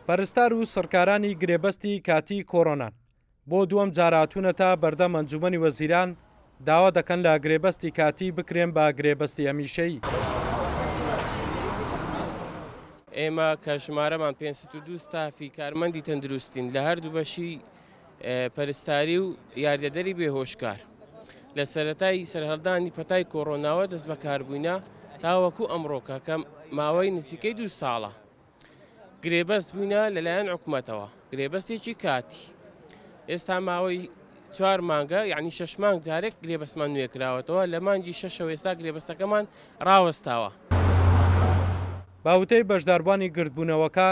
پەرستار و سەرکارانی گرێبەستی کاتی کۆڕۆنان بۆ دووەم جاراتونەتە بەردەم ئەنجومەنی وەزیران داوا دەکەن لە گرێبەستی کاتی بکرێن بە گرێبەستی هەمیشەیی. ئێمە کە ژمارەمان 502 ستافی کارمەندی تەندروستین لە هەردوو بەشی پەرستاری و یاردەدەری بێهۆشکار لە سەرەتای سەرهەڵدانی پەتای کۆڕۆناوە دەست بەکاربووینە تاوەکو ئەمڕۆکە کە ماوەی نزیکەی 2 ساڵە گرێبەست بووینە لەلایەن حکوومەتەوە گرێبەستێکی کاتی. ئێستا ماوەی 4 مانگە یعنی 6 مانگ جارێک گرێبەستمان نوێکراوەتەوە لە مانگی 6 ئێستا گرێبەستەکەمان ڕاوەستاوە. باوتەی بەشداربوانی گردبوونەوەکە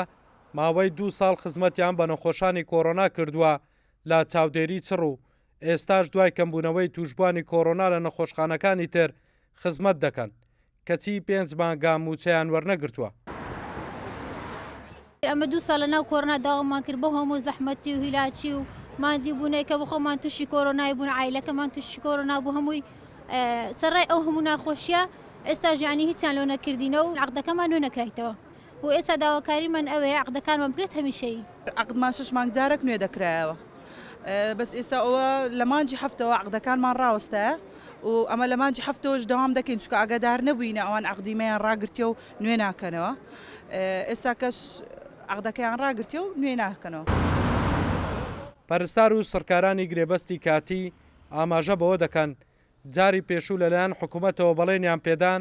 ماوەی 2 ساڵ خزمەتیان بە نەخۆشانی کۆڕۆنا کردووە لە چاودێری چڕ و ئێستاش دوای کەمبوونەوەی توشبوانی کۆڕۆنا لە نەخۆشخانەکانی تر خزمەت دەکەن کەچی 5 مانگە موچەیان وەرنەگرتووە. ئەمە 2 ساڵ لە ناو کۆڕۆنا داوامان کرد بە هەموو زەحمەتی و هیلاچی و مادی بوونەیە کە بە خۆمان تووشی کۆڕۆنای بوون عایلەکەمان تووشی کۆڕۆنا بوو هەمووی سەرڕای ئەو هەموو ناخۆشیە ئێستا ژیانی هیچیان لۆ نەکردینەوە و عەقدەکەمان نوێ نەکرایتەوە و ئێستا داواکاریمان ئەوەیە عەقدەکانمان بکرێت هەمیشەیی. عەقدمان 6 مانگ جارێک نوێ دەکرایەوە بەس ئێستا ئەوە لە مانجی هەفتەوە عەقدەکانمان ڕاوەستایە و ئەمە لە مانجی هەفتەوەش دەوام دەکەین چونکە ئاگادار نەبووینە ئەوان عەقدیمەیان ڕاگرتیە و نوێ ناکەنەوە. ئێستا کەش عەقدەکەیان ڕاگرتیە و نوێ ناکەنەوە. پەرستار و سەرکارانی گرێبەستی کاتی ئاماژە بەوە دەکەن جاری پێشوو لەلایەن حکوومەتەوە بەڵێنیان پێدان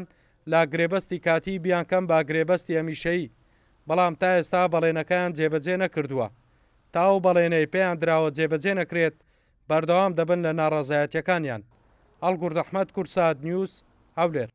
لە گرێبەستی کاتی بیانکەم بە گرێبەستی هەمیشەیی، بەڵام تا ئێستا بەڵێنەکەیان جێبەجێ نەکردووە. تاو بەڵێنەی پێیان دراوە جێبەجێ نەکرێت بەردەوام دەبن لە ناڕەزایەتیەکانیان. ئەڵگورد ئەحمەد، کورسات نیوز، هەولێر.